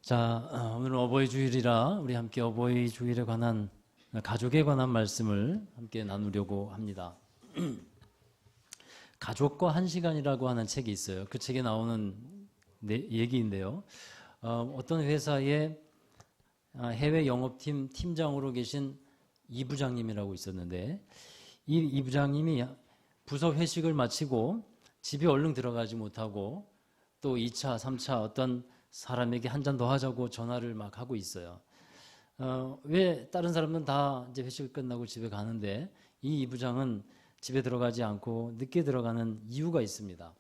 자, 오늘은 어버이 주일이라 우리 함께 어버이 주일에 관한 가족에 관한 말씀을 함께 나누려고 합니다. 가족과 한 시간이라고 하는 책이 있어요. 그 책에 나오는 얘기인데요. 어떤 회사의 해외 영업팀 팀장으로 계신 이 부장님이라고 있었는데 이 부장님이 부서 회식을 마치고 집에 얼른 들어가지 못하고 또 2차, 3차 어떤 사람에게 한 잔 더 하자고 전화를 막 하고 있어요. 왜 다른 사람은 다 이제 회식을 끝나고 집에 가는데 이 부장은 집에 들어가지 않고 늦게 들어가는 이유가 있습니다.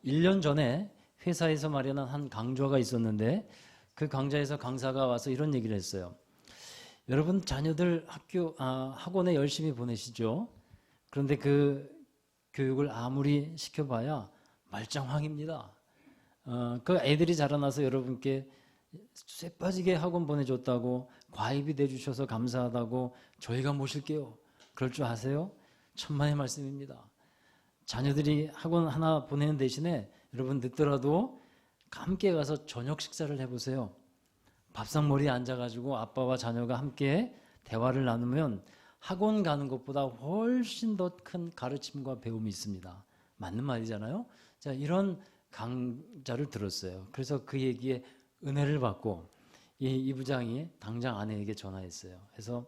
1년 전에 회사에서 마련한 한 강좌가 있었는데 그 강좌에서 강사가 와서 이런 얘기를 했어요. 여러분 자녀들 학원에 열심히 보내시죠. 그런데 그 교육을 아무리 시켜봐야 말짱황입니다. 그 애들이 자라나서 여러분께 쇠 빠지게 학원 보내줬다고 과외비 내주셔서 감사하다고 저희가 모실게요. 그럴 줄 아세요? 천만의 말씀입니다. 자녀들이 학원 하나 보내는 대신에 여러분 늦더라도 함께 가서 저녁 식사를 해보세요. 밥상머리에 앉아가지고 아빠와 자녀가 함께 대화를 나누면 학원 가는 것보다 훨씬 더 큰 가르침과 배움이 있습니다. 맞는 말이잖아요. 자, 이런 강좌를 들었어요. 그래서 그 얘기에 은혜를 받고 이 부장이 당장 아내에게 전화했어요. 그래서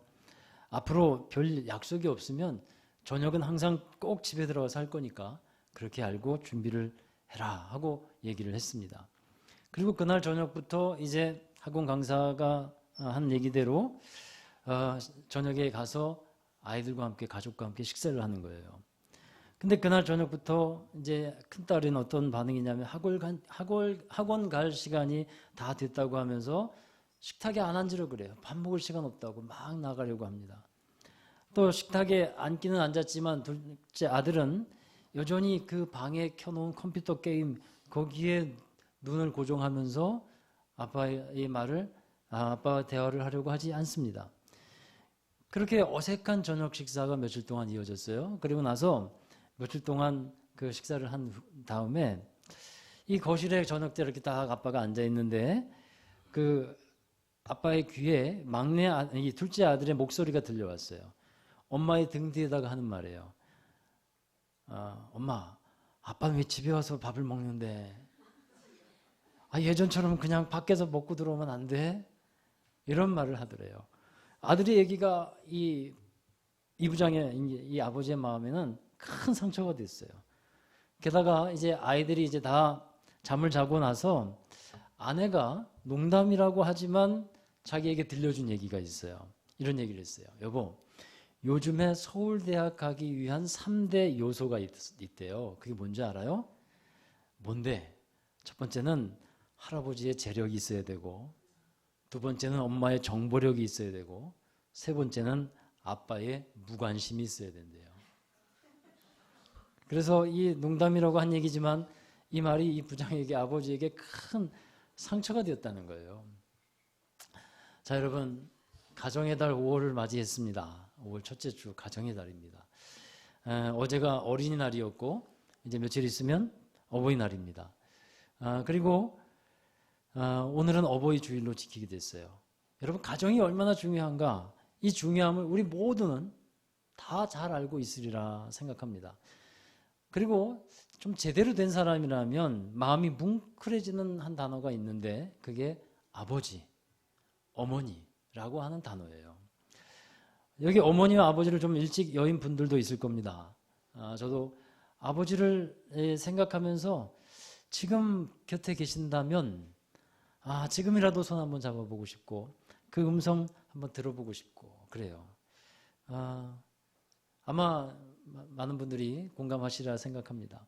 앞으로 별 약속이 없으면 저녁은 항상 꼭 집에 들어가서 할 거니까 그렇게 알고 준비를 해라 하고 얘기를 했습니다. 그리고 그날 저녁부터 이제 학원 강사가 한 얘기대로 저녁에 가서 아이들과 함께 가족과 함께 식사를 하는 거예요. 근데 그날 저녁부터 이제 큰딸은 어떤 반응이냐면 학원 갈 시간이 다 됐다고 하면서 식탁에 안 앉으려고 그래요. 밥 먹을 시간 없다고 막 나가려고 합니다. 또 식탁에 앉기는 앉았지만 둘째 아들은 여전히 그 방에 켜놓은 컴퓨터 게임 거기에 눈을 고정하면서 아빠와 대화를 하려고 하지 않습니다. 그렇게 어색한 저녁 식사가 며칠 동안 이어졌어요. 그리고 나서 며칠 동안 그 식사를 한 다음에 이 거실에 저녁 때 이렇게 딱 아빠가 앉아 있는데 그 아빠의 귀에 이 둘째 아들의 목소리가 들려왔어요. 엄마의 등 뒤에다가 하는 말이에요. 엄마, 아빠는 왜 집에 와서 밥을 먹는데? 예전처럼 그냥 밖에서 먹고 들어오면 안 돼? 이런 말을 하더래요. 아들의 얘기가 이 부장의 이 아버지의 마음에는 큰 상처가 됐어요. 게다가 이제 아이들이 이제 다 잠을 자고 나서 아내가 농담이라고 하지만 자기에게 들려준 얘기가 있어요. 이런 얘기를 했어요. 여보, 요즘에 서울대학 가기 위한 3대 요소가 있대요. 그게 뭔지 알아요? 뭔데? 첫 번째는 할아버지의 재력이 있어야 되고, 두 번째는 엄마의 정보력이 있어야 되고, 세 번째는 아빠의 무관심이 있어야 된대요. 그래서 이 농담이라고 한 얘기지만 이 말이 이 부장에게 아버지에게 큰 상처가 되었다는 거예요. 자, 여러분, 가정의 달 5월을 맞이했습니다. 5월 첫째 주 가정의 달입니다. 어제가 어린이날이었고 이제 며칠 있으면 어버이날입니다. 그리고 오늘은 어버이 주일로 지키게 됐어요. 여러분, 가정이 얼마나 중요한가? 이 중요함을 우리 모두는 다 잘 알고 있으리라 생각합니다. 그리고 좀 제대로 된 사람이라면 마음이 뭉클해지는 한 단어가 있는데 그게 아버지, 어머니라고 하는 단어예요. 여기 어머니와 아버지를 좀 일찍 여인 분들도 있을 겁니다. 저도 아버지를 생각하면서 지금 곁에 계신다면 지금이라도 손 한번 잡아보고 싶고 그 음성 한번 들어보고 싶고 그래요. 아마 많은 분들이 공감하시리라 생각합니다.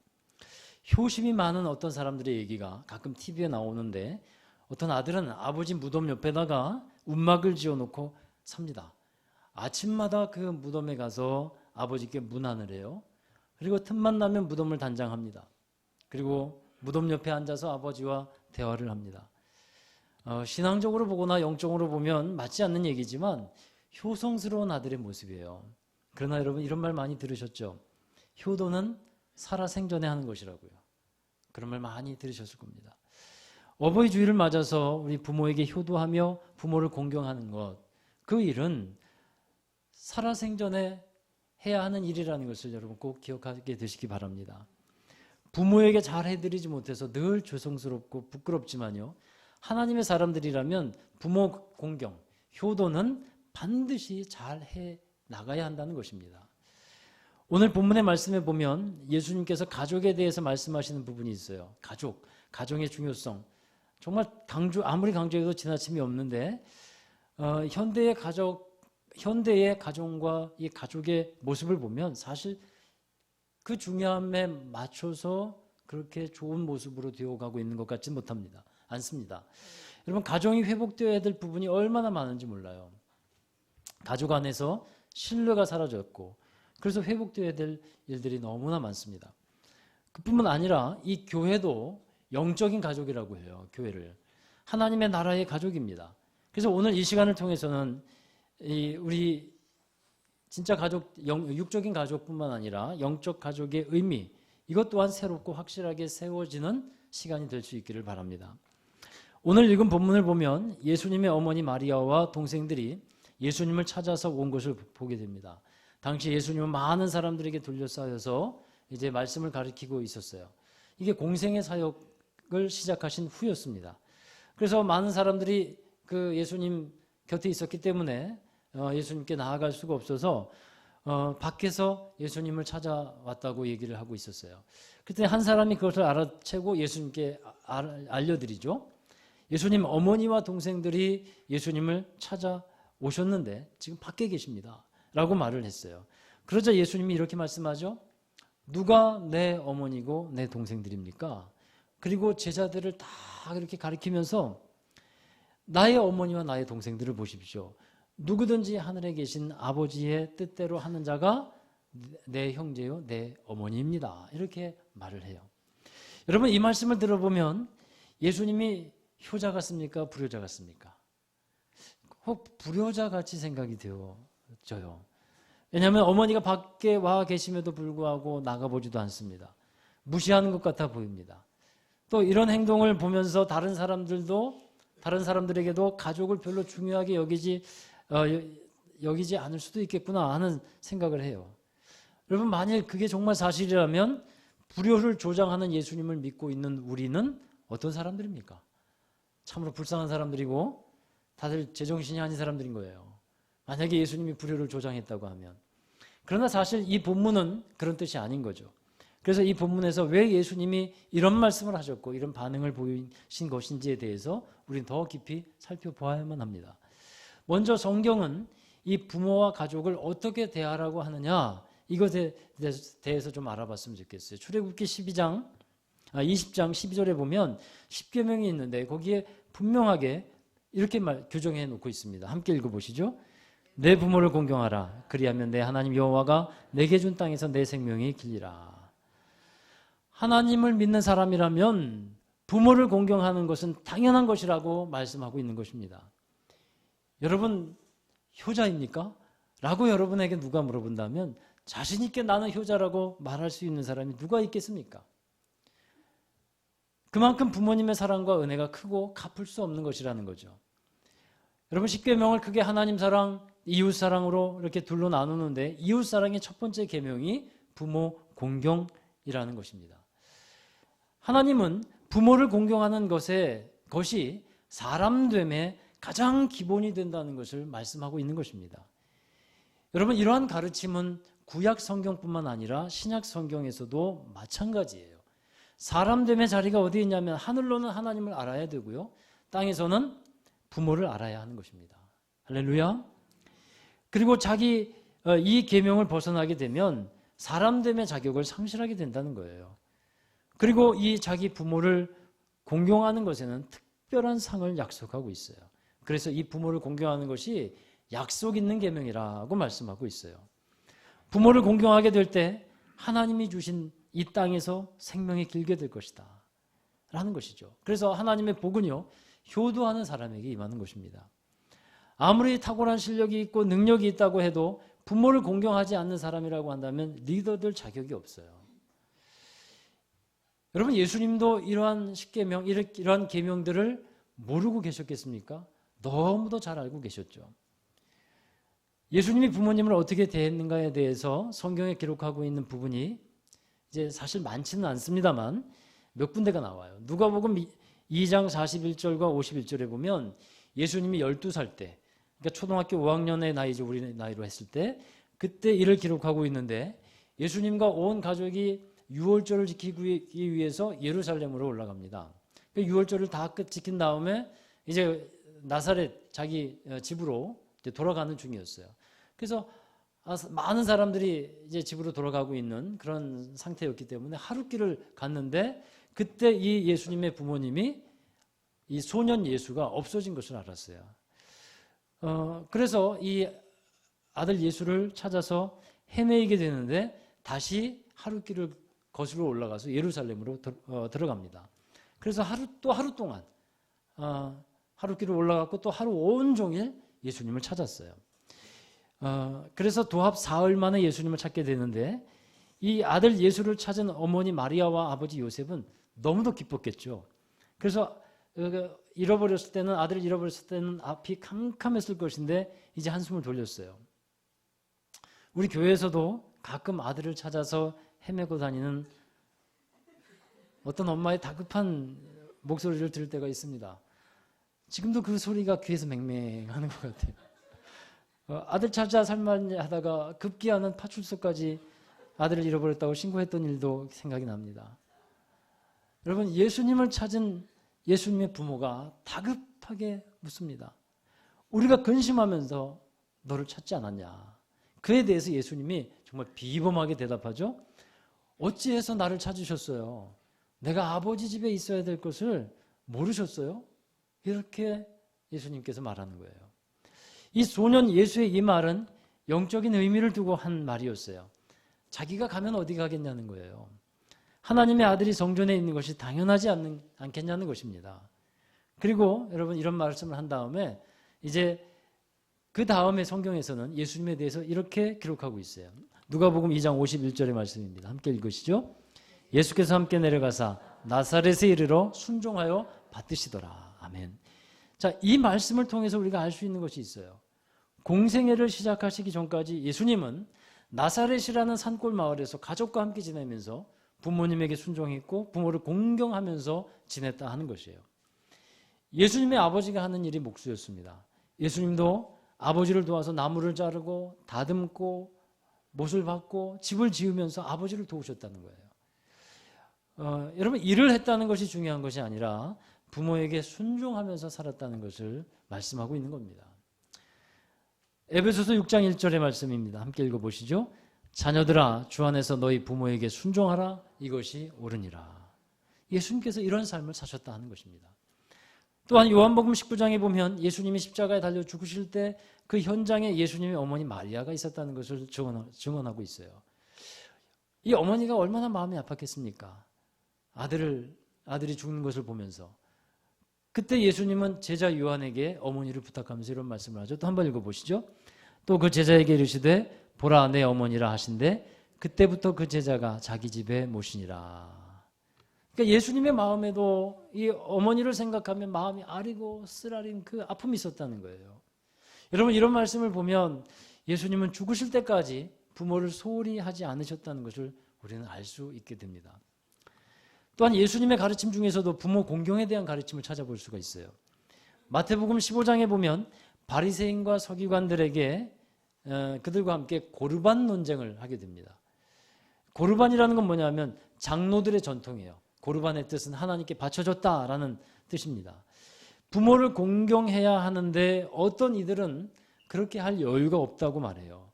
효심이 많은 어떤 사람들의 얘기가 가끔 TV에 나오는데 어떤 아들은 아버지 무덤 옆에다가 움막을 지어놓고 삽니다. 아침마다 그 무덤에 가서 아버지께 문안을 해요. 그리고 틈만 나면 무덤을 단장합니다. 그리고 무덤 옆에 앉아서 아버지와 대화를 합니다. 신앙적으로 보거나 영적으로 보면 맞지 않는 얘기지만 효성스러운 아들의 모습이에요. 그러나 여러분 이런 말 많이 들으셨죠? 효도는 살아생전에 하는 것이라고요. 그런 말 많이 들으셨을 겁니다. 어버이 주일을 맞아서 우리 부모에게 효도하며 부모를 공경하는 것, 그 일은 살아생전에 해야 하는 일이라는 것을 여러분 꼭 기억하게 되시기 바랍니다. 부모에게 잘 해드리지 못해서 늘 죄송스럽고 부끄럽지만요, 하나님의 사람들이라면 부모 공경, 효도는 반드시 잘 해 나가야 한다는 것입니다. 오늘 본문의 말씀에 보면 예수님께서 가족에 대해서 말씀하시는 부분이 있어요. 가정의 중요성. 정말 아무리 강조해도 지나침이 없는데, 현대의 가정과 이 가족의 모습을 보면 사실 그 중요함에 맞춰서 그렇게 좋은 모습으로 되어가고 있는 것 같지 않습니다. 여러분, 가정이 회복되어야 될 부분이 얼마나 많은지 몰라요. 가족 안에서 신뢰가 사라졌고, 그래서 회복되어야 될 일들이 너무나 많습니다. 그뿐만 아니라 이 교회도 영적인 가족이라고 해요. 교회를 하나님의 나라의 가족입니다. 그래서 오늘 이 시간을 통해서는 우리 진짜 가족, 육적인 가족뿐만 아니라 영적 가족의 의미, 이것 또한 새롭고 확실하게 세워지는 시간이 될 수 있기를 바랍니다. 오늘 읽은 본문을 보면 예수님의 어머니 마리아와 동생들이 예수님을 찾아서 온 것을 보게 됩니다. 당시 예수님은 많은 사람들에게 둘러싸여서 이제 말씀을 가르치고 있었어요. 이게 공생의 사역을 시작하신 후였습니다. 그래서 많은 사람들이 그 예수님 곁에 있었기 때문에 예수님께 나아갈 수가 없어서 밖에서 예수님을 찾아왔다고 얘기를 하고 있었어요. 그때 한 사람이 그것을 알아채고 예수님께 알려드리죠. 예수님 어머니와 동생들이 예수님을 찾아오셨는데 지금 밖에 계십니다 라고 말을 했어요. 그러자 예수님이 이렇게 말씀하죠. 누가 내 어머니고 내 동생들입니까? 그리고 제자들을 다 이렇게 가리키면서 나의 어머니와 나의 동생들을 보십시오. 누구든지 하늘에 계신 아버지의 뜻대로 하는 자가 내 형제요 내 어머니입니다. 이렇게 말을 해요. 여러분, 이 말씀을 들어보면 예수님이 효자 같습니까? 불효자 같습니까? 혹 불효자 같이 생각이 되어져요. 왜냐하면 어머니가 밖에 와 계심에도 불구하고 나가보지도 않습니다. 무시하는 것 같아 보입니다. 또 이런 행동을 보면서 다른 사람들에게도 가족을 별로 중요하게 여기지 않을 수도 있겠구나 하는 생각을 해요. 여러분, 만일 그게 정말 사실이라면 불효를 조장하는 예수님을 믿고 있는 우리는 어떤 사람들입니까? 참으로 불쌍한 사람들이고 다들 제정신이 아닌 사람들인 거예요. 만약에 예수님이 불효를 조장했다고 하면. 그러나 사실 이 본문은 그런 뜻이 아닌 거죠. 그래서 이 본문에서 왜 예수님이 이런 말씀을 하셨고 이런 반응을 보이신 것인지에 대해서 우리는 더 깊이 살펴보아야만 합니다. 먼저 성경은 이 부모와 가족을 어떻게 대하라고 하느냐, 이것에 대해서 좀 알아봤으면 좋겠어요. 출애굽기 20장 12절에 보면 10계명이 있는데 거기에 분명하게 이렇게 규정해 놓고 있습니다. 함께 읽어보시죠. 내 부모를 공경하라. 그리하면 내 하나님 여호와가 내게 준 땅에서 내 생명이 길리라. 하나님을 믿는 사람이라면 부모를 공경하는 것은 당연한 것이라고 말씀하고 있는 것입니다. 여러분, 효자입니까? 라고 여러분에게 누가 물어본다면 자신 있게 나는 효자라고 말할 수 있는 사람이 누가 있겠습니까? 그만큼 부모님의 사랑과 은혜가 크고 갚을 수 없는 것이라는 거죠. 여러분, 십계명을 크게 하나님 사랑, 이웃 사랑으로 이렇게 둘로 나누는데 이웃 사랑의 첫 번째 계명이 부모 공경이라는 것입니다. 하나님은 부모를 공경하는 것이 사람됨의 가장 기본이 된다는 것을 말씀하고 있는 것입니다. 여러분, 이러한 가르침은 구약 성경뿐만 아니라 신약 성경에서도 마찬가지예요. 사람됨의 자리가 어디에 있냐면 하늘로는 하나님을 알아야 되고요, 땅에서는 부모를 알아야 하는 것입니다. 할렐루야. 그리고 이 계명을 벗어나게 되면 사람됨의 자격을 상실하게 된다는 거예요. 그리고 이 자기 부모를 공경하는 것에는 특별한 상을 약속하고 있어요. 그래서 이 부모를 공경하는 것이 약속 있는 계명이라고 말씀하고 있어요. 부모를 공경하게 될 때 하나님이 주신 이 땅에서 생명이 길게 될 것이다 라는 것이죠. 그래서 하나님의 복은요, 효도하는 사람에게 임하는 것입니다. 아무리 탁월한 실력이 있고 능력이 있다고 해도 부모를 공경하지 않는 사람이라고 한다면 리더될 자격이 없어요. 여러분, 예수님도 이러한 십계명, 이러한 계명들을 모르고 계셨겠습니까? 너무도 잘 알고 계셨죠. 예수님이 부모님을 어떻게 대했는가에 대해서 성경에 기록하고 있는 부분이 이제 사실 많지는 않습니다만 몇 군데가 나와요. 누가복음 2장 41절과 51절에 보면 예수님이 12살 때, 그러니까 초등학교 5학년의 나이죠. 우리 나이로 했을 때, 그때 이를 기록하고 있는데, 예수님과 온 가족이 유월절을 지키기 위해서 예루살렘으로 올라갑니다. 그 유월절을 다 끝 지킨 다음에 이제 나사렛 자기 집으로 이제 돌아가는 중이었어요. 그래서 많은 사람들이 이제 집으로 돌아가고 있는 그런 상태였기 때문에 하룻길을 갔는데, 그때 이 예수님의 부모님이 이 소년 예수가 없어진 것을 알았어요. 그래서 이 아들 예수를 찾아서 헤매게 되는데 다시 하룻길을 거슬러 올라가서 예루살렘으로 들어갑니다. 그래서 하루 동안 하룻길을 올라갔고 또 하루 온종일 예수님을 찾았어요. 그래서 도합 사흘 만에 예수님을 찾게 되는데, 이 아들 예수를 찾은 어머니 마리아와 아버지 요셉은 너무도 기뻤겠죠. 그래서 아들을 잃어버렸을 때는 앞이 캄캄했을 것인데 이제 한숨을 돌렸어요. 우리 교회에서도 가끔 아들을 찾아서 헤매고 다니는 어떤 엄마의 다급한 목소리를 들을 때가 있습니다. 지금도 그 소리가 귀에서 맹맹하는 것 같아요. 아들 찾아 살만히 하다가 급기야는 파출소까지 아들을 잃어버렸다고 신고했던 일도 생각이 납니다. 여러분, 예수님을 찾은 예수님의 부모가 다급하게 묻습니다. 우리가 근심하면서 너를 찾지 않았냐? 그에 대해서 예수님이 정말 비범하게 대답하죠. 어찌해서 나를 찾으셨어요? 내가 아버지 집에 있어야 될 것을 모르셨어요? 이렇게 예수님께서 말하는 거예요. 이 소년 예수의 이 말은 영적인 의미를 두고 한 말이었어요. 자기가 가면 어디 가겠냐는 거예요. 하나님의 아들이 성전에 있는 것이 당연하지 않겠냐는 것입니다. 그리고 여러분, 이런 말씀을 한 다음에 이제 그 다음에 성경에서는 예수님에 대해서 이렇게 기록하고 있어요. 누가복음 2장 51절의 말씀입니다. 함께 읽으시죠. 예수께서 함께 내려가사 나사렛에 이르러 순종하여 받드시더라. 아멘. 자, 이 말씀을 통해서 우리가 알 수 있는 것이 있어요. 공생애를 시작하시기 전까지 예수님은 나사렛이라는 산골 마을에서 가족과 함께 지내면서 부모님에게 순종했고 부모를 공경하면서 지냈다 하는 것이에요. 예수님의 아버지가 하는 일이 목수였습니다. 예수님도 아버지를 도와서 나무를 자르고 다듬고 못을 받고 집을 지으면서 아버지를 도우셨다는 거예요. 여러분, 일을 했다는 것이 중요한 것이 아니라 부모에게 순종하면서 살았다는 것을 말씀하고 있는 겁니다. 에베소서 6장 1절의 말씀입니다. 함께 읽어보시죠. 자녀들아, 주 안에서 너희 부모에게 순종하라. 이것이 옳으니라. 예수님께서 이런 삶을 사셨다 하는 것입니다. 또한 요한복음 19장에 보면 예수님이 십자가에 달려 죽으실 때 그 현장에 예수님의 어머니 마리아가 있었다는 것을 증언하고 있어요. 이 어머니가 얼마나 마음이 아팠겠습니까? 아들이 죽는 것을 보면서. 그때 예수님은 제자 요한에게 어머니를 부탁하면서 이런 말씀을 하죠. 또 한번 읽어보시죠. 또 그 제자에게 이르시되 보라 내 어머니라 하신대 그때부터 그 제자가 자기 집에 모시니라. 그러니까 예수님의 마음에도 이 어머니를 생각하면 마음이 아리고 쓰라린 그 아픔이 있었다는 거예요. 여러분, 이런 말씀을 보면 예수님은 죽으실 때까지 부모를 소홀히 하지 않으셨다는 것을 우리는 알 수 있게 됩니다. 또한 예수님의 가르침 중에서도 부모 공경에 대한 가르침을 찾아볼 수가 있어요. 마태복음 15장에 보면 바리새인과 서기관들에게 그들과 함께 고르반 논쟁을 하게 됩니다. 고르반이라는 건 뭐냐면 장로들의 전통이에요. 고르반의 뜻은 하나님께 바쳐졌다라는 뜻입니다. 부모를 공경해야 하는데 어떤 이들은 그렇게 할 여유가 없다고 말해요.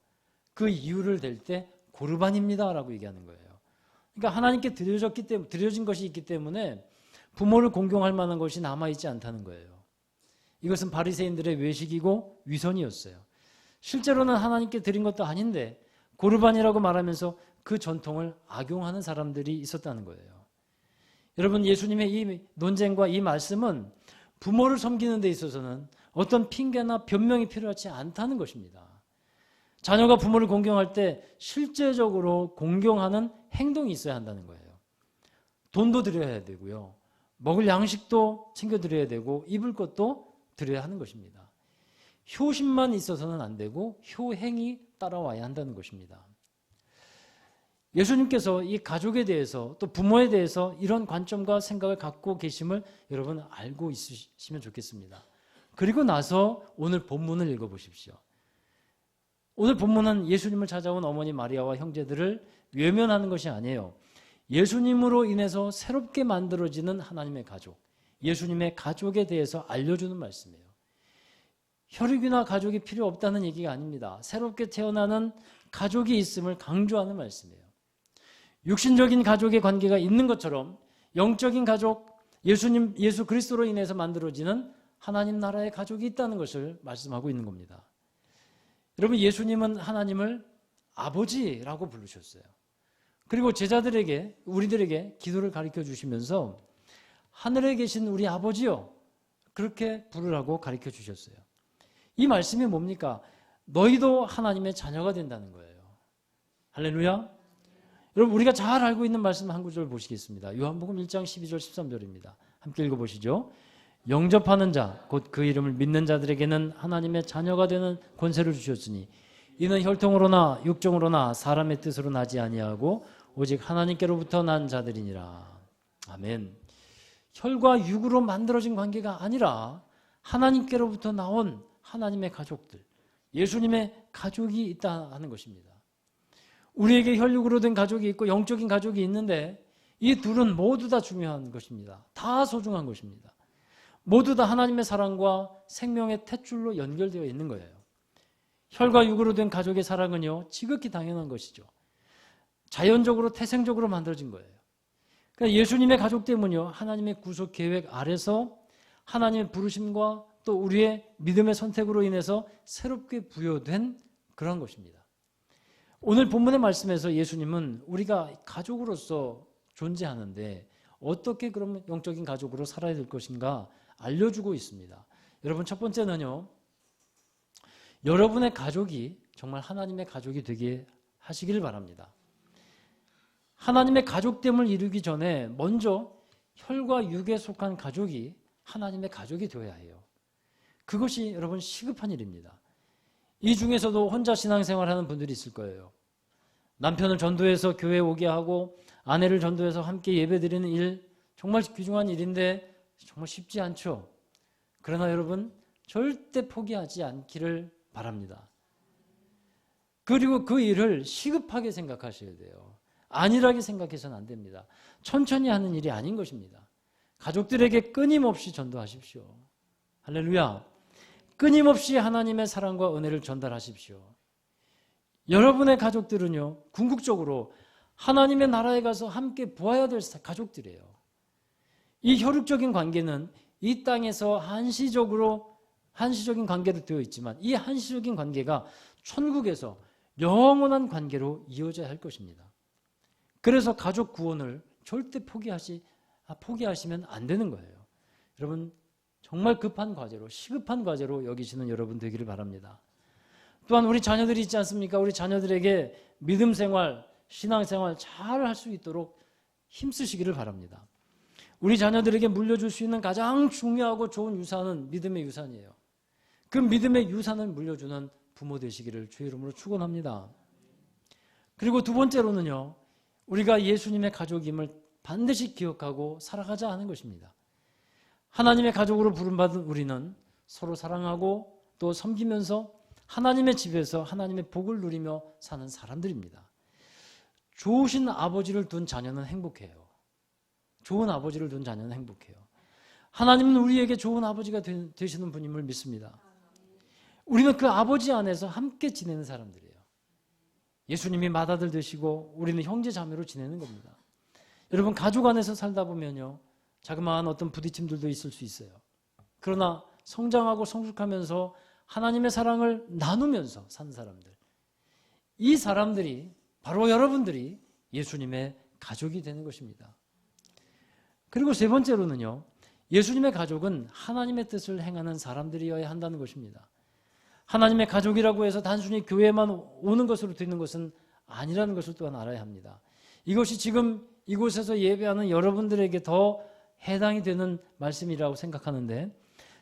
그 이유를 댈 때 고르반입니다라고 얘기하는 거예요. 그러니까 하나님께 드려진 것이 있기 때문에 부모를 공경할 만한 것이 남아있지 않다는 거예요. 이것은 바리새인들의 외식이고 위선이었어요. 실제로는 하나님께 드린 것도 아닌데 고르반이라고 말하면서 그 전통을 악용하는 사람들이 있었다는 거예요. 여러분, 예수님의 이 논쟁과 이 말씀은 부모를 섬기는 데 있어서는 어떤 핑계나 변명이 필요하지 않다는 것입니다. 자녀가 부모를 공경할 때 실제적으로 공경하는 행동이 있어야 한다는 거예요. 돈도 드려야 되고요. 먹을 양식도 챙겨드려야 되고 입을 것도 드려야 하는 것입니다. 효심만 있어서는 안 되고 효행이 따라와야 한다는 것입니다. 예수님께서 이 가족에 대해서 또 부모에 대해서 이런 관점과 생각을 갖고 계심을 여러분 알고 있으시면 좋겠습니다. 그리고 나서 오늘 본문을 읽어보십시오. 오늘 본문은 예수님을 찾아온 어머니 마리아와 형제들을 외면하는 것이 아니에요. 예수님으로 인해서 새롭게 만들어지는 하나님의 가족, 예수님의 가족에 대해서 알려주는 말씀이에요. 혈육이나 가족이 필요 없다는 얘기가 아닙니다. 새롭게 태어나는 가족이 있음을 강조하는 말씀이에요. 육신적인 가족의 관계가 있는 것처럼 영적인 가족, 예수 그리스도로 인해서 만들어지는 하나님 나라의 가족이 있다는 것을 말씀하고 있는 겁니다. 여러분, 예수님은 하나님을 아버지라고 부르셨어요. 그리고 제자들에게, 우리들에게 기도를 가르쳐 주시면서 하늘에 계신 우리 아버지요, 그렇게 부르라고 가르쳐 주셨어요. 이 말씀이 뭡니까? 너희도 하나님의 자녀가 된다는 거예요. 할렐루야. 여러분, 우리가 잘 알고 있는 말씀 한 구절 보시겠습니다. 요한복음 1장 12절 13절입니다. 함께 읽어보시죠. 영접하는 자, 곧 그 이름을 믿는 자들에게는 하나님의 자녀가 되는 권세를 주셨으니 이는 혈통으로나 육정으로나 사람의 뜻으로 나지 아니하고 오직 하나님께로부터 난 자들이니라. 아멘. 혈과 육으로 만들어진 관계가 아니라 하나님께로부터 나온 하나님의 가족들, 예수님의 가족이 있다 하는 것입니다. 우리에게 혈육으로 된 가족이 있고 영적인 가족이 있는데 이 둘은 모두 다 중요한 것입니다. 다 소중한 것입니다. 모두 다 하나님의 사랑과 생명의 탯줄로 연결되어 있는 거예요. 혈과 육으로 된 가족의 사랑은요, 지극히 당연한 것이죠. 자연적으로 태생적으로 만들어진 거예요. 그러니까 예수님의 가족 때문에요, 하나님의 구속 계획 아래서 하나님의 부르심과 또 우리의 믿음의 선택으로 인해서 새롭게 부여된 그런 것입니다. 오늘 본문의 말씀에서 예수님은 우리가 가족으로서 존재하는데 어떻게 그러면 영적인 가족으로 살아야 될 것인가 알려주고 있습니다. 여러분, 첫 번째는요, 여러분의 가족이 정말 하나님의 가족이 되게 하시길 바랍니다. 하나님의 가족됨을 이루기 전에 먼저 혈과 육에 속한 가족이 하나님의 가족이 되어야 해요. 그것이 여러분 시급한 일입니다. 이 중에서도 혼자 신앙생활하는 분들이 있을 거예요. 남편을 전도해서 교회에 오게 하고 아내를 전도해서 함께 예배드리는 일, 정말 귀중한 일인데 정말 쉽지 않죠. 그러나 여러분, 절대 포기하지 않기를 바랍니다. 그리고 그 일을 시급하게 생각하셔야 돼요. 안일하게 생각해서는 안 됩니다. 천천히 하는 일이 아닌 것입니다. 가족들에게 끊임없이 전도하십시오. 할렐루야. 끊임없이 하나님의 사랑과 은혜를 전달하십시오. 여러분의 가족들은요, 궁극적으로 하나님의 나라에 가서 함께 보아야 될 가족들이에요. 이 혈육적인 관계는 이 땅에서 한시적인 관계로 되어 있지만 이 한시적인 관계가 천국에서 영원한 관계로 이어져야 할 것입니다. 그래서 가족 구원을 절대 포기하시면 안 되는 거예요. 여러분, 정말 급한 과제로, 시급한 과제로 여기시는 여러분 되기를 바랍니다. 또한 우리 자녀들이 있지 않습니까? 우리 자녀들에게 믿음 생활, 신앙 생활 잘 할 수 있도록 힘쓰시기를 바랍니다. 우리 자녀들에게 물려줄 수 있는 가장 중요하고 좋은 유산은 믿음의 유산이에요. 그 믿음의 유산을 물려주는 부모 되시기를 주의 이름으로 축원합니다. 그리고 두 번째로는요, 우리가 예수님의 가족임을 반드시 기억하고 살아가자 하는 것입니다. 하나님의 가족으로 부름받은 우리는 서로 사랑하고 또 섬기면서 하나님의 집에서 하나님의 복을 누리며 사는 사람들입니다. 좋으신 아버지를 둔 자녀는 행복해요. 좋은 아버지를 둔 자녀는 행복해요. 하나님은 우리에게 좋은 아버지가 되시는 분임을 믿습니다. 우리는 그 아버지 안에서 함께 지내는 사람들이에요. 예수님이 맏아들 되시고 우리는 형제 자매로 지내는 겁니다. 여러분, 가족 안에서 살다 보면요, 자그마한 어떤 부딪힘들도 있을 수 있어요. 그러나 성장하고 성숙하면서 하나님의 사랑을 나누면서 사는 사람들, 이 사람들이 바로 여러분들이 예수님의 가족이 되는 것입니다. 그리고 세 번째로는요, 예수님의 가족은 하나님의 뜻을 행하는 사람들이어야 한다는 것입니다. 하나님의 가족이라고 해서 단순히 교회만 오는 것으로 되는 것은 아니라는 것을 또한 알아야 합니다. 이것이 지금 이곳에서 예배하는 여러분들에게 더 해당이 되는 말씀이라고 생각하는데,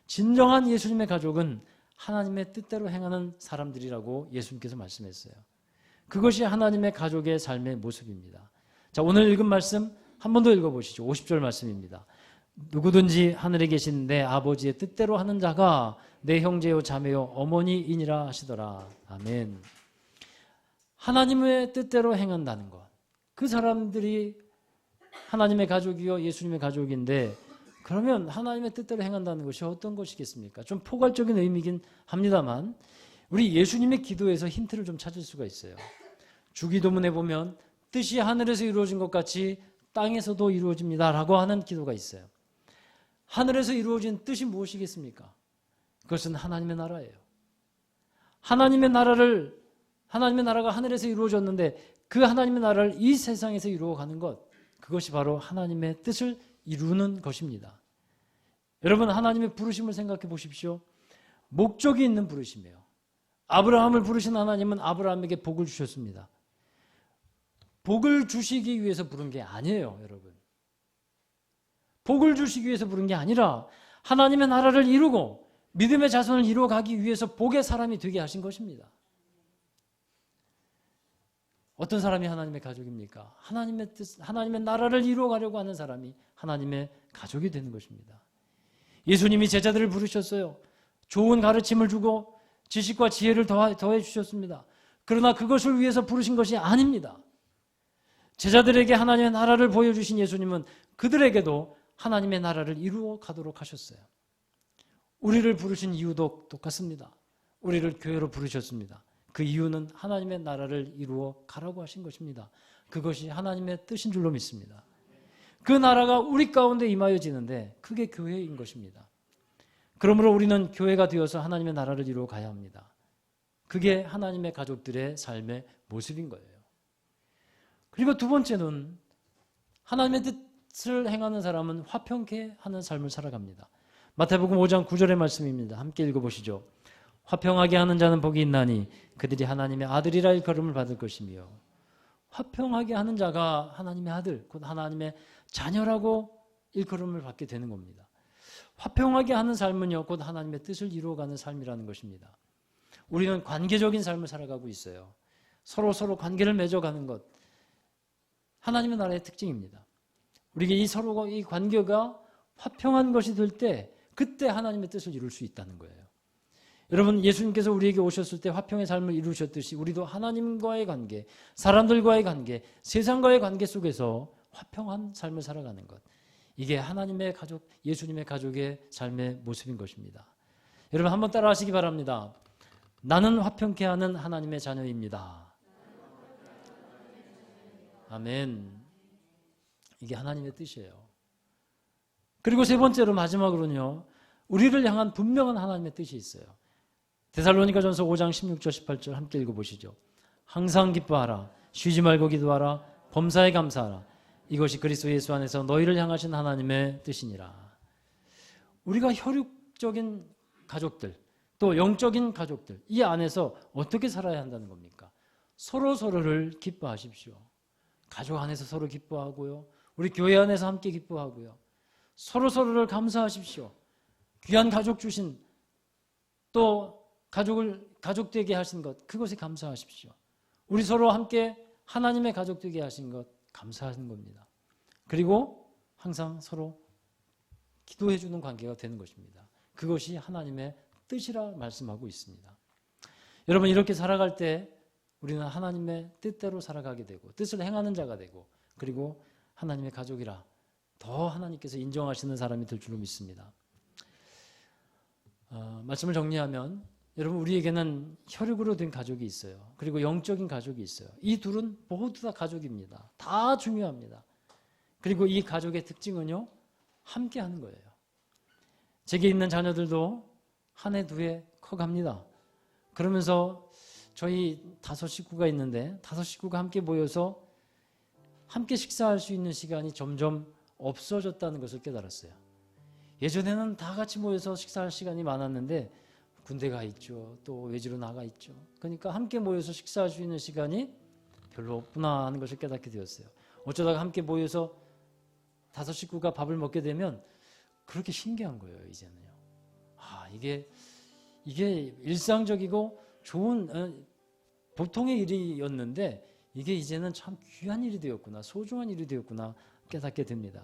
진정한 예수님의 가족은 하나님의 뜻대로 행하는 사람들이라고 예수님께서 말씀했어요. 그것이 하나님의 가족의 삶의 모습입니다. 자, 오늘 읽은 말씀 한 번 더 읽어보시죠. 50절 말씀입니다. 누구든지 하늘에 계신 내 아버지의 뜻대로 하는 자가 내 형제요 자매요 어머니이니라 하시더라. 아멘. 하나님의 뜻대로 행한다는 것, 그 사람들이 하나님의 가족이요 예수님의 가족인데, 그러면 하나님의 뜻대로 행한다는 것이 어떤 것이겠습니까? 좀 포괄적인 의미긴 합니다만 우리 예수님의 기도에서 힌트를 좀 찾을 수가 있어요. 주기도문에 보면 뜻이 하늘에서 이루어진 것 같이 땅에서도 이루어집니다 라고 하는 기도가 있어요. 하늘에서 이루어진 뜻이 무엇이겠습니까? 그것은 하나님의 나라예요. 하나님의 나라가 하늘에서 이루어졌는데 그 하나님의 나라를 이 세상에서 이루어가는 것, 그것이 바로 하나님의 뜻을 이루는 것입니다. 여러분, 하나님의 부르심을 생각해 보십시오. 목적이 있는 부르심이에요. 아브라함을 부르신 하나님은 아브라함에게 복을 주셨습니다. 복을 주시기 위해서 부른 게 아니에요, 여러분. 복을 주시기 위해서 부른 게 아니라 하나님의 나라를 이루고 믿음의 자손을 이루어가기 위해서 복의 사람이 되게 하신 것입니다. 어떤 사람이 하나님의 가족입니까? 하나님의 뜻, 하나님의 나라를 이루어가려고 하는 사람이 하나님의 가족이 되는 것입니다. 예수님이 제자들을 부르셨어요. 좋은 가르침을 주고 지식과 지혜를 더해 주셨습니다. 그러나 그것을 위해서 부르신 것이 아닙니다. 제자들에게 하나님의 나라를 보여주신 예수님은 그들에게도 하나님의 나라를 이루어 가도록 하셨어요. 우리를 부르신 이유도 똑같습니다. 우리를 교회로 부르셨습니다. 그 이유는 하나님의 나라를 이루어 가라고 하신 것입니다. 그것이 하나님의 뜻인 줄로 믿습니다. 그 나라가 우리 가운데 임하여지는데 그게 교회인 것입니다. 그러므로 우리는 교회가 되어서 하나님의 나라를 이루어 가야 합니다. 그게 하나님의 가족들의 삶의 모습인 거예요. 그리고 두 번째는 하나님의 뜻을 행하는 사람은 화평케 하는 삶을 살아갑니다. 마태복음 5장 9절의 말씀입니다. 함께 읽어보시죠. 화평하게 하는 자는 복이 있나니 그들이 하나님의 아들이라 일컬음을 받을 것이며. 화평하게 하는 자가 하나님의 아들, 곧 하나님의 자녀라고 일컬음을 받게 되는 겁니다. 화평하게 하는 삶은요, 곧 하나님의 뜻을 이루어가는 삶이라는 것입니다. 우리는 관계적인 삶을 살아가고 있어요. 서로 관계를 맺어가는 것, 하나님의 나라의 특징입니다. 우리에게 이 관계가 화평한 것이 될 때, 그때 하나님의 뜻을 이룰 수 있다는 거예요. 여러분, 예수님께서 우리에게 오셨을 때 화평의 삶을 이루셨듯이 우리도 하나님과의 관계, 사람들과의 관계, 세상과의 관계 속에서 화평한 삶을 살아가는 것, 이게 하나님의 가족, 예수님의 가족의 삶의 모습인 것입니다. 여러분, 한번 따라 하시기 바랍니다. 나는 화평케 하는 하나님의 자녀입니다. 아멘. 이게 하나님의 뜻이에요. 그리고 세 번째로, 마지막으로는요, 우리를 향한 분명한 하나님의 뜻이 있어요. 데살로니가전서 5장 16절 18절 함께 읽어보시죠. 항상 기뻐하라, 쉬지 말고 기도하라, 범사에 감사하라. 이것이 그리스도 예수 안에서 너희를 향하신 하나님의 뜻이니라. 우리가 혈육적인 가족들, 또 영적인 가족들, 이 안에서 어떻게 살아야 한다는 겁니까? 서로를 기뻐하십시오. 가족 안에서 서로 기뻐하고요, 우리 교회 안에서 함께 기뻐하고요, 서로를 감사하십시오. 귀한 가족 주신, 또 가족 되게 하신 것, 그것에 감사하십시오. 우리 서로 함께 하나님의 가족 되게 하신 것, 감사하는 겁니다. 그리고 항상 서로 기도해 주는 관계가 되는 것입니다. 그것이 하나님의 뜻이라 말씀하고 있습니다. 여러분, 이렇게 살아갈 때 우리는 하나님의 뜻대로 살아가게 되고 뜻을 행하는 자가 되고, 그리고 하나님의 가족이라 더 하나님께서 인정하시는 사람이 될 줄로 믿습니다. 말씀을 정리하면, 여러분, 우리에게는 혈육으로 된 가족이 있어요. 그리고 영적인 가족이 있어요. 이 둘은 모두 다 가족입니다. 다 중요합니다. 그리고 이 가족의 특징은요, 함께 하는 거예요. 제게 있는 자녀들도 한 해, 두 해 커갑니다. 그러면서 저희 5 식구가 있는데 5 식구가 함께 모여서 함께 식사할 수 있는 시간이 점점 없어졌다는 것을 깨달았어요. 예전에는 다 같이 모여서 식사할 시간이 많았는데 군대 가 있죠. 또 외지로 나가 있죠. 그러니까 함께 모여서 식사할 수 있는 시간이 별로 없구나 하는 것을 깨닫게 되었어요. 어쩌다가 함께 모여서 5 식구가 밥을 먹게 되면 그렇게 신기한 거예요. 이제는요. 이게 일상적이고 좋은 보통의 일이었는데 이게 이제는 참 귀한 일이 되었구나, 소중한 일이 되었구나 깨닫게 됩니다.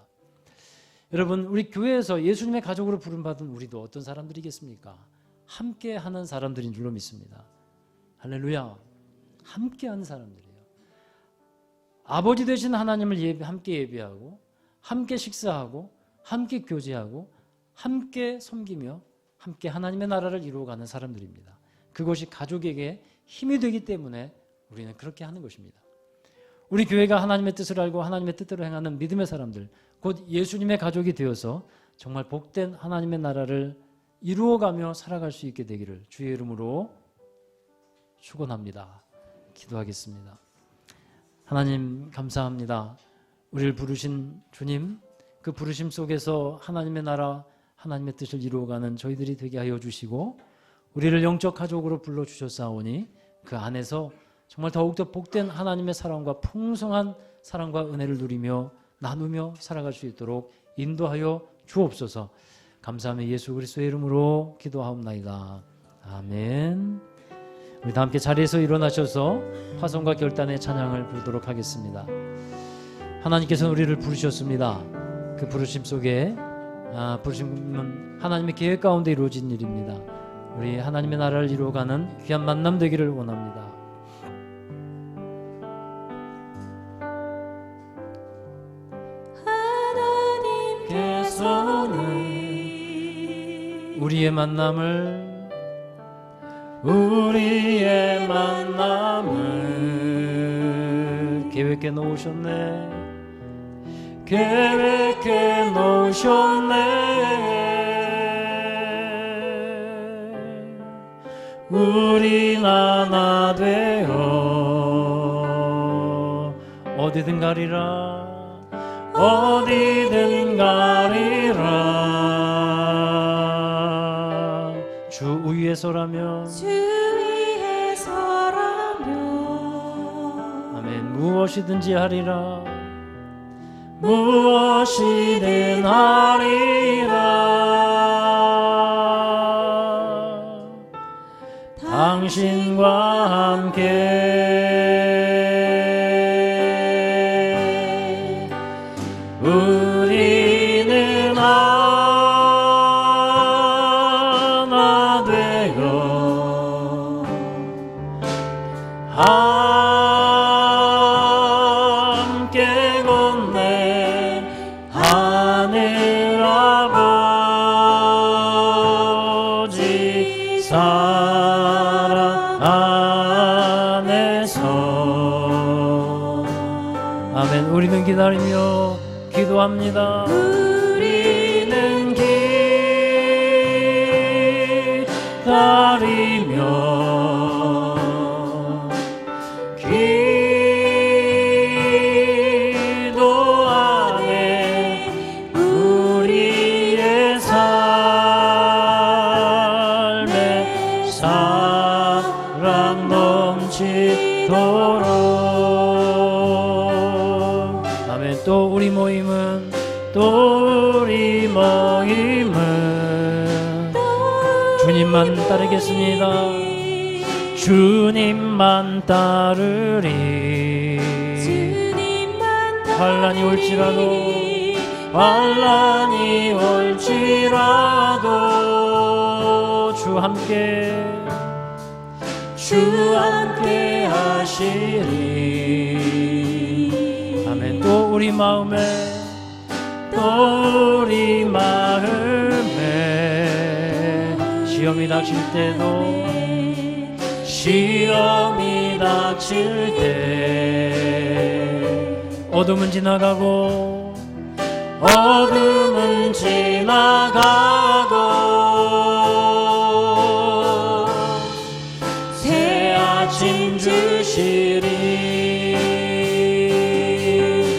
여러분, 우리 교회에서 예수님의 가족으로 부름받은 우리도 어떤 사람들이겠습니까? 함께하는 사람들인 줄로 믿습니다. 할렐루야. 함께하는 사람들이에요. 아버지 되신 하나님을 함께 예배하고, 함께 식사하고, 함께 교제하고, 함께 섬기며 함께 하나님의 나라를 이루어가는 사람들입니다. 그것이 가족에게 힘이 되기 때문에 우리는 그렇게 하는 것입니다. 우리 교회가 하나님의 뜻을 알고 하나님의 뜻대로 행하는 믿음의 사람들, 곧 예수님의 가족이 되어서 정말 복된 하나님의 나라를 이루어가며 살아갈 수 있게 되기를 주의 이름으로 축원합니다. 기도하겠습니다. 하나님 감사합니다. 우리를 부르신 주님, 그 부르심 속에서 하나님의 나라, 하나님의 뜻을 이루어가는 저희들이 되게 하여 주시고 우리를 영적 가족으로 불러주셨사오니 그 안에서 정말 더욱더 복된 하나님의 사랑과 풍성한 사랑과 은혜를 누리며 나누며 살아갈 수 있도록 인도하여 주옵소서. 감사하며 예수 그리스도의 이름으로 기도하옵나이다. 아멘. 우리 다 함께 자리에서 일어나셔서 화성과 결단의 찬양을 부르도록 하겠습니다. 하나님께서는 우리를 부르셨습니다. 그 부르심 속에 부르심은 하나님의 계획 가운데 이루어진 일입니다. 우리 하나님의 나라를 이루어가는 귀한 만남 되기를 원합니다. 하나님께서는 우리의 만남을 계획해 놓으셨네. 계획해 놓으셨네. 우린 하나 되어 어디든 가리라, 어디든 가리라. 주 위에서라면, 주 위에서라면 아멘. 무엇이든지 하리라, 무엇이든 하리라. 당신과 함께 우리는 하나 되어 함께 건네 하늘 아버지 사랑 안에서. 아멘. 우리는 기다리며 기도합니다. 우리는 기다리며 기도하네. 우리의 삶에 사랑 넘치도록. 아멘. 또 우리 모임은 주님만 따르겠습니다. 주님만 따르리. 환난이 올지라도 주 함께 하시리. 아멘. 또 우리 마음에 시험이 닥칠 때 어둠은 지나가고 새 아침 주시리.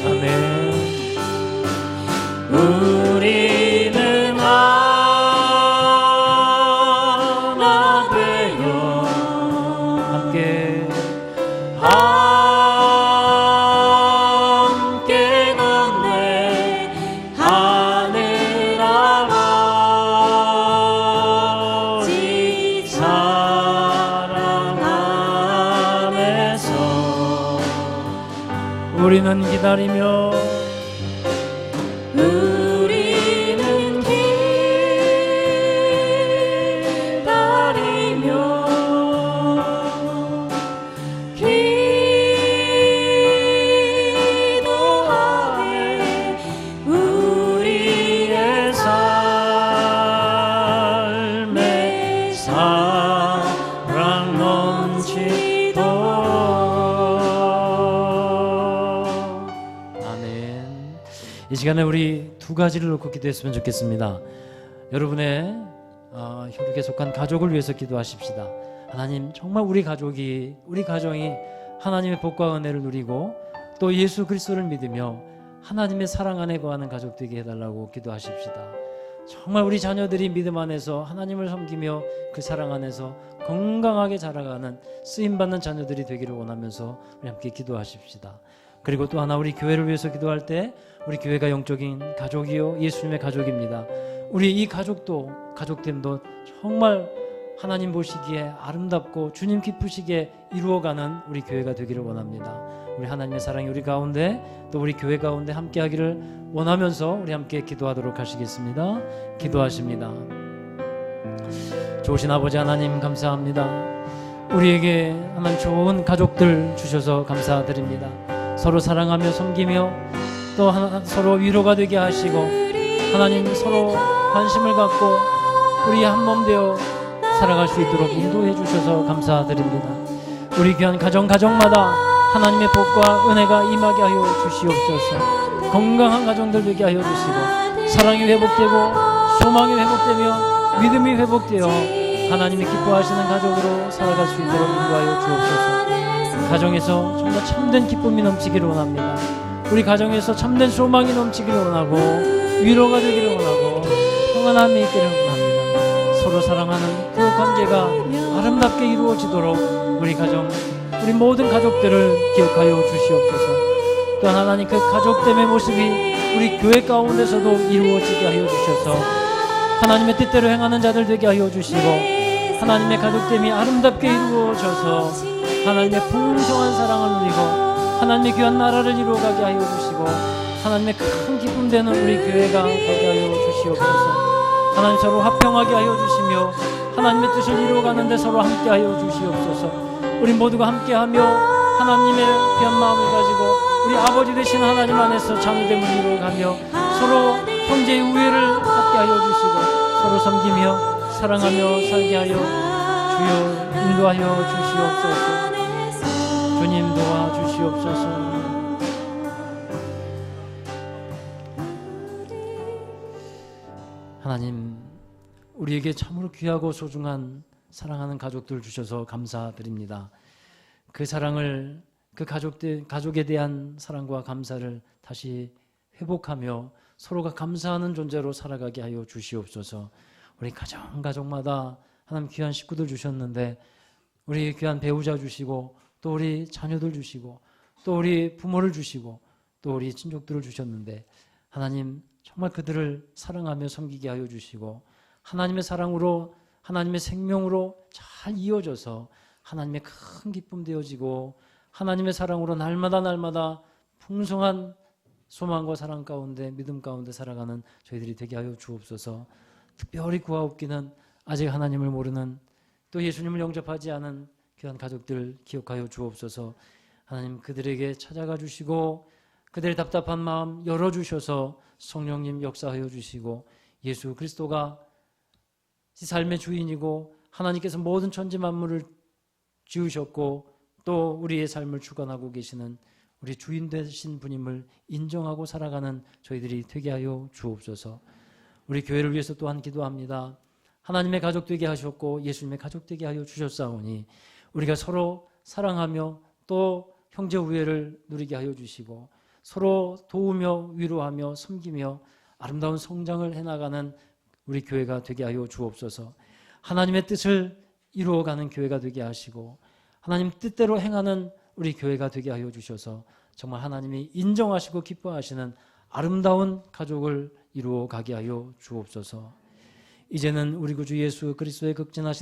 아멘. 우리는 하나 되어 함께 우리는 기다리며 우리는 기다리며 기도하네 우리의 삶에 사랑 넘치도록. 아멘. 이 시간에 우리 두 가지를 놓고 기도했으면 좋겠습니다. 여러분의 혈육에 속한 가족을 위해서 기도하십시다. 하나님, 정말 우리 가정이 하나님의 복과 은혜를 누리고 또 예수 그리스도를 믿으며 하나님의 사랑 안에 거하는 가족 되게 해달라고 기도하십시다. 정말 우리 자녀들이 믿음 안에서 하나님을 섬기며 그 사랑 안에서 건강하게 자라가는 쓰임받는 자녀들이 되기를 원하면서 우리 함께 기도하십시다. 그리고 또 하나, 우리 교회를 위해서 기도할 때 우리 교회가 영적인 가족이요 예수님의 가족입니다. 우리 이 가족됨도 정말 하나님 보시기에 아름답고 주님 기쁘시기에 이루어가는 우리 교회가 되기를 원합니다. 우리 하나님의 사랑이 우리 가운데 또 우리 교회 가운데 함께하기를 원하면서 우리 함께 기도하도록 하시겠습니다. 기도하십니다. 좋으신 아버지 하나님, 감사합니다. 우리에게 하나님 좋은 가족들 주셔서 감사드립니다. 서로 사랑하며 섬기며 또 서로 위로가 되게 하시고 하나님 서로 관심을 갖고 우리 한 몸 되어 살아갈 수 있도록 인도해 주셔서 감사드립니다. 우리 귀한 가정마다 하나님의 복과 은혜가 임하게 하여 주시옵소서. 건강한 가정들 되게 하여 주시고 사랑이 회복되고 소망이 회복되며 믿음이 회복되어 하나님이 기뻐하시는 가족으로 살아갈 수 있도록 인도하여 주옵소서. 가정에서 정말 참된 기쁨이 넘치기를 원합니다. 우리 가정에서 참된 소망이 넘치기를 원하고 위로가 되기를 원하고 평안함이 있기를 원합니다. 서로 사랑하는 그 관계가 아름답게 이루어지도록 우리 모든 가족들을 기억하여 주시옵소서. 또한 하나님, 그 가족됨의 모습이 우리 교회 가운데서도 이루어지게 하여 주셔서 하나님의 뜻대로 행하는 자들 되게 하여 주시고 하나님의 가족됨이 아름답게 이루어져서 하나님의 풍성한 사랑을 누리고 하나님의 귀한 나라를 이루어가게 하여 주시고 하나님의 큰 기쁨 되는 우리 교회가 되게 하여 주시옵소서. 하나님, 서로 화평하게 하여 주시며 하나님의 뜻을 이루어가는 데 서로 함께 하여 주시옵소서. 우리 모두가 함께하며 하나님의 귀한 마음을 가지고 우리 아버지 되신 하나님 안에서 자녀됨을 이루어가며 서로 형제의 우애를 갖게 하여 주시고 서로 섬기며 사랑하며 살게 하여 주여 인도하여 주시옵소서. 주님 도와주시옵소서. 하나님, 우리에게 참으로 귀하고 소중한 사랑하는 가족들 주셔서 감사드립니다. 그 사랑을, 그 가족에 대한 사랑과 감사를 다시 회복하며 서로가 감사하는 존재로 살아가게 하여 주시옵소서. 우리 가정마다 하나님 귀한 식구들 주셨는데 우리 귀한 배우자 주시고 또 우리 자녀들 주시고 또 우리 부모를 주시고 또 우리 친족들을 주셨는데 하나님, 정말 그들을 사랑하며 섬기게 하여 주시고 하나님의 사랑으로 하나님의 생명으로 잘 이어져서 하나님의 큰 기쁨 되어지고 하나님의 사랑으로 날마다 풍성한 소망과 사랑 가운데 믿음 가운데 살아가는 저희들이 되게 하여 주옵소서. 특별히 구하옵기는 아직 하나님을 모르는 또 예수님을 영접하지 않은 귀한 가족들 기억하여 주옵소서. 하나님, 그들에게 찾아가 주시고 그들의 답답한 마음 열어주셔서 성령님 역사하여 주시고 예수 그리스도가 이 삶의 주인이고 하나님께서 모든 천지 만물을 지으셨고 또 우리의 삶을 주관하고 계시는 우리 주인 되신 분임을 인정하고 살아가는 저희들이 되게 하여 주옵소서. 우리 교회를 위해서 또한 기도합니다. 하나님의 가족 되게 하셨고 예수님의 가족 되게 하여 주셨사오니 우리가 서로 사랑하며 또 형제 우애를 누리게 하여 주시고 서로 도우며 위로하며 섬기며 아름다운 성장을 해나가는 우리 교회가 되게 하여 주옵소서. 하나님의 뜻을 이루어가는 교회가 되게 하시고 하나님 뜻대로 행하는 우리 교회가 되게 하여 주셔서 정말 하나님이 인정하시고 기뻐하시는 아름다운 가족을 이루어 가게 하여 주옵소서. 이제는 우리 구주 예수 그리스도의 극진하신